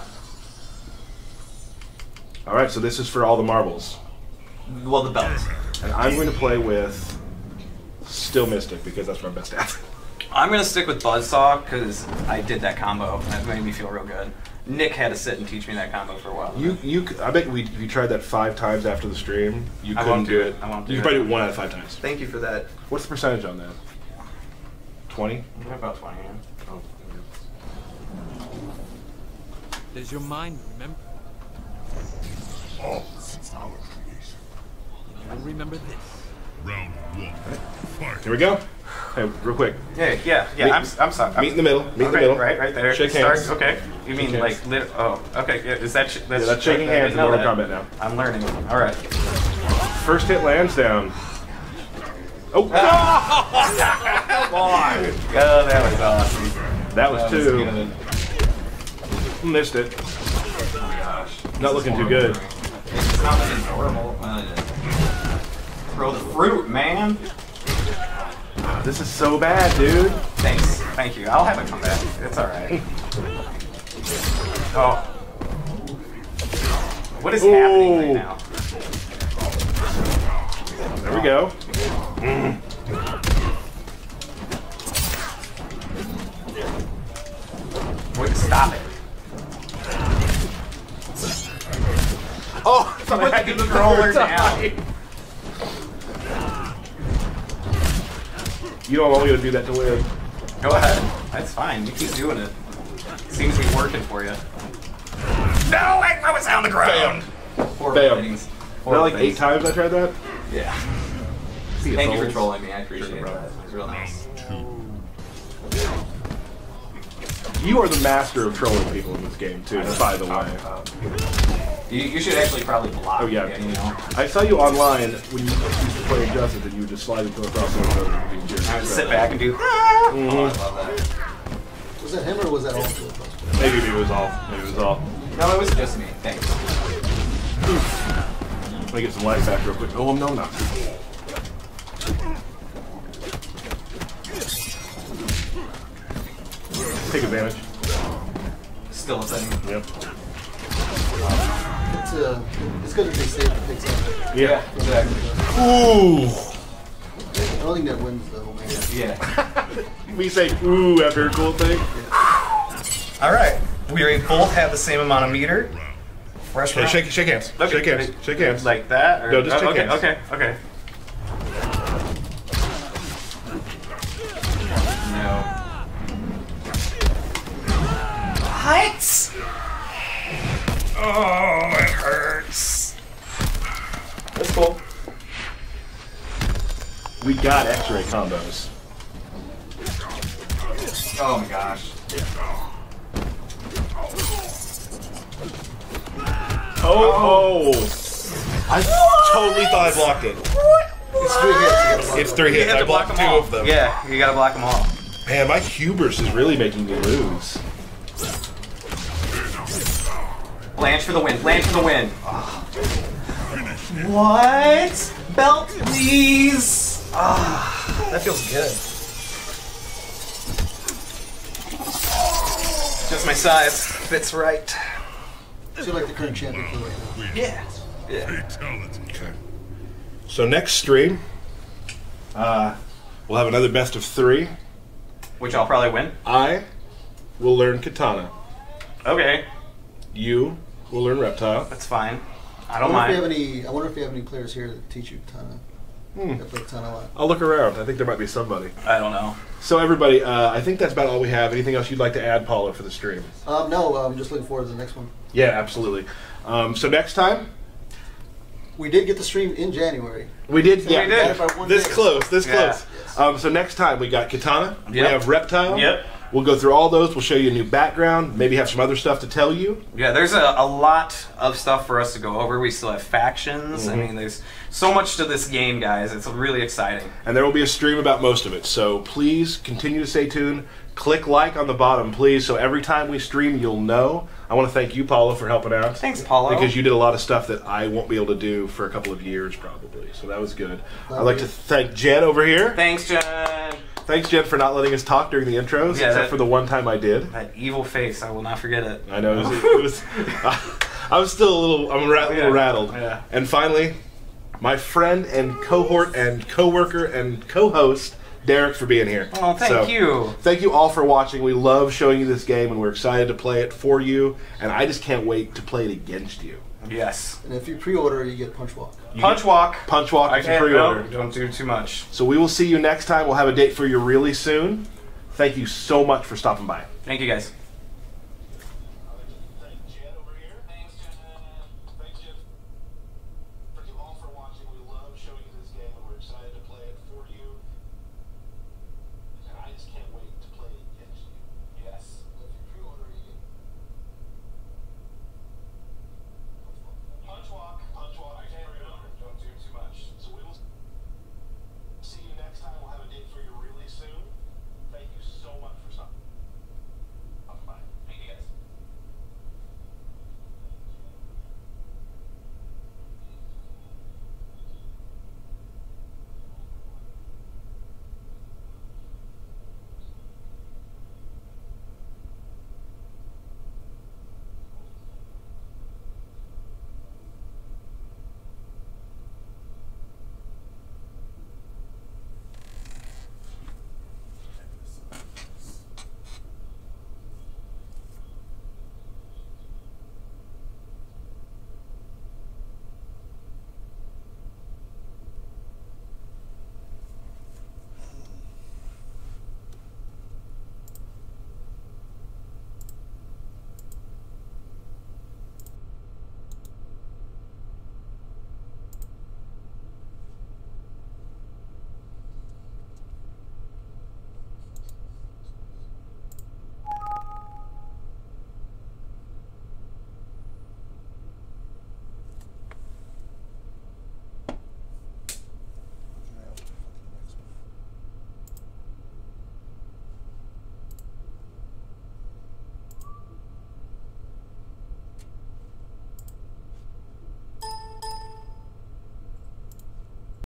[SPEAKER 1] All right, so this is for all the marbles.
[SPEAKER 2] Well, the belt.
[SPEAKER 1] And I'm going to play with Still Mystic because that's my best at.
[SPEAKER 2] I'm gonna stick with Buzzsaw because I did that combo. That made me feel real good. Nick had to sit and teach me that combo for a while.
[SPEAKER 1] I bet if you tried that 5 times after the stream, you
[SPEAKER 2] I
[SPEAKER 1] couldn't
[SPEAKER 2] won't
[SPEAKER 1] do
[SPEAKER 2] do
[SPEAKER 1] it.
[SPEAKER 2] it. I won't do
[SPEAKER 1] You
[SPEAKER 2] it.
[SPEAKER 1] could probably do it 1 out of 5 times.
[SPEAKER 2] Thank you for that.
[SPEAKER 1] What's the percentage on that? 20?
[SPEAKER 2] What about 20? Yeah?
[SPEAKER 1] Oh.
[SPEAKER 5] Does your mind remember?
[SPEAKER 4] All since our creation.
[SPEAKER 5] I remember this.
[SPEAKER 4] Round 1. Fight.
[SPEAKER 1] Here we go. Hey, real quick.
[SPEAKER 2] Yeah. I'm sorry.
[SPEAKER 1] Meet in the middle. Meet in the middle.
[SPEAKER 2] Right there.
[SPEAKER 1] Shake
[SPEAKER 2] Start-
[SPEAKER 1] hands.
[SPEAKER 2] Okay. You mean
[SPEAKER 1] Shake
[SPEAKER 2] like
[SPEAKER 1] hands.
[SPEAKER 2] oh, okay. Yeah, is that
[SPEAKER 1] That's shaking
[SPEAKER 2] I
[SPEAKER 1] hands
[SPEAKER 2] didn't
[SPEAKER 1] in
[SPEAKER 2] know
[SPEAKER 1] Mortal
[SPEAKER 2] that.
[SPEAKER 1] Kombat now.
[SPEAKER 2] I'm learning. All right.
[SPEAKER 1] First hit lands down. Oh!
[SPEAKER 2] Come on. Oh, that was awesome.
[SPEAKER 1] That was 2.
[SPEAKER 2] good.
[SPEAKER 1] Missed it.
[SPEAKER 2] Oh my gosh.
[SPEAKER 1] Not looking too good.
[SPEAKER 2] It's not looking horrible. Grow the fruit, man.
[SPEAKER 1] This is so bad, dude.
[SPEAKER 2] Thanks. Thank you. I'll have it come back. It's alright. Oh. What is happening right now?
[SPEAKER 1] There we go.
[SPEAKER 2] Wait, stop it.
[SPEAKER 1] Oh,
[SPEAKER 2] Put the controller down.
[SPEAKER 1] You don't want me to do that to win.
[SPEAKER 2] Go ahead. That's fine. You keep doing it. Seems to be working for you. No, I was on the ground. Horrible
[SPEAKER 1] Bam.
[SPEAKER 2] things.
[SPEAKER 1] Was that like 8 times I tried that?
[SPEAKER 2] Yeah.
[SPEAKER 1] See,
[SPEAKER 2] Thank you for
[SPEAKER 1] souls.
[SPEAKER 2] trolling me. I appreciate it. It was real nice.
[SPEAKER 1] You are the master of trolling people in this game, too, by the way.
[SPEAKER 2] You should actually probably block.
[SPEAKER 1] Oh, yeah.
[SPEAKER 2] You know?
[SPEAKER 1] I saw you online when you used to play Injustice and you would just slide and go across the road.
[SPEAKER 2] I would sit back and do. Oh, I love that.
[SPEAKER 3] Was that him or was that all two of us?
[SPEAKER 1] Maybe it was all. Maybe it was all.
[SPEAKER 2] No, it was just me. Thanks.
[SPEAKER 1] Let me get some life back real quick. Oh, no, not. Take advantage.
[SPEAKER 2] Still a thing.
[SPEAKER 1] Yep.
[SPEAKER 3] It's good if they save the picks up.
[SPEAKER 1] Yeah.
[SPEAKER 2] Exactly.
[SPEAKER 1] Ooh.
[SPEAKER 3] I don't think that wins though, man.
[SPEAKER 2] Yeah.
[SPEAKER 1] We say ooh after a cool thing.
[SPEAKER 2] All right. We both have the same amount of meter. Fresh
[SPEAKER 1] Okay,
[SPEAKER 2] round.
[SPEAKER 1] shake hands.
[SPEAKER 2] Okay.
[SPEAKER 1] Shake hands. Shake hands.
[SPEAKER 2] Like that? Or,
[SPEAKER 1] No, just shake
[SPEAKER 2] okay,
[SPEAKER 1] hands.
[SPEAKER 2] okay. No. What? Oh, it hurts. That's cool.
[SPEAKER 1] We got X-ray combos.
[SPEAKER 2] Oh my gosh.
[SPEAKER 1] Oh! I totally thought I blocked it.
[SPEAKER 3] It's 3 hits.
[SPEAKER 1] It's 3 hits. I blocked 2 of them.
[SPEAKER 2] Yeah, you gotta block them all.
[SPEAKER 1] Man, my hubris is really making me lose.
[SPEAKER 2] Blanche for the win. Blanche for the win. Oh. What? Belt, please. Ah, that feels good. Just my size. Fits right.
[SPEAKER 3] So you're like the current champion for right now.
[SPEAKER 2] Yeah. Yeah.
[SPEAKER 4] Fatality.
[SPEAKER 1] Okay. So next stream, we'll have another best of 3.
[SPEAKER 2] Which I'll probably win.
[SPEAKER 1] I will learn Katana.
[SPEAKER 2] Okay.
[SPEAKER 1] You will learn Reptile.
[SPEAKER 2] That's fine. I
[SPEAKER 3] I
[SPEAKER 2] don't
[SPEAKER 3] wonder if
[SPEAKER 2] mind.
[SPEAKER 3] we have any. I wonder if we have any players here that teach you Katana. That play Katana a lot.
[SPEAKER 1] I'll look around. I think there might be somebody.
[SPEAKER 2] I don't know.
[SPEAKER 1] So everybody, I think that's about all we have. Anything else you'd like to add, Paula, for the stream?
[SPEAKER 3] No, I'm just looking forward to the next one.
[SPEAKER 1] Yeah, absolutely. So next time,
[SPEAKER 3] We did get the stream in January.
[SPEAKER 1] we did.
[SPEAKER 2] We did.
[SPEAKER 3] Got it by one
[SPEAKER 1] This
[SPEAKER 3] day.
[SPEAKER 1] close. This
[SPEAKER 2] Yeah.
[SPEAKER 1] close. So next time we got Katana. We
[SPEAKER 2] Yep.
[SPEAKER 1] have Reptile.
[SPEAKER 2] Yep.
[SPEAKER 1] We'll go through all those. We'll show you a new background. Maybe have some other stuff to tell you.
[SPEAKER 2] Yeah, there's a lot of stuff for us to go over. We still have factions. I mean, there's so much to this game, guys. It's really exciting.
[SPEAKER 1] And there will be a stream about most of it. So please continue to stay tuned. Click like on the bottom, please, so every time we stream, you'll know. I want to thank you, Paula, for helping out.
[SPEAKER 2] Thanks, Paulo.
[SPEAKER 1] Because you did a lot of stuff that I won't be able to do for a couple of years, probably. So that was good. I'd like to thank Jen over here.
[SPEAKER 2] Thanks, Jen.
[SPEAKER 1] Thanks, Jen, for not letting us talk during the intros,
[SPEAKER 2] Yeah,
[SPEAKER 1] except
[SPEAKER 2] that-
[SPEAKER 1] for the one time I did.
[SPEAKER 2] That evil face, I will not forget it.
[SPEAKER 1] I know, it was I was still a little, I'm a little rattled.
[SPEAKER 2] Yeah.
[SPEAKER 1] And finally, my friend and cohort and co-worker and co-host, Derek, for being here.
[SPEAKER 2] Oh, thank you.
[SPEAKER 1] Thank you all for watching. We love showing you this game, and we're excited to play it for you, and I just can't wait to play it against you.
[SPEAKER 2] Yes.
[SPEAKER 3] And if you pre-order, you get Punch Walk.
[SPEAKER 2] Punch walk.
[SPEAKER 1] Punch Walk
[SPEAKER 2] I
[SPEAKER 1] is a
[SPEAKER 2] can't,
[SPEAKER 1] pre-order.
[SPEAKER 2] no, don't do too much.
[SPEAKER 1] So we will see you next time. We'll have a date for you really soon. Thank you so much for stopping by.
[SPEAKER 2] Thank you, guys.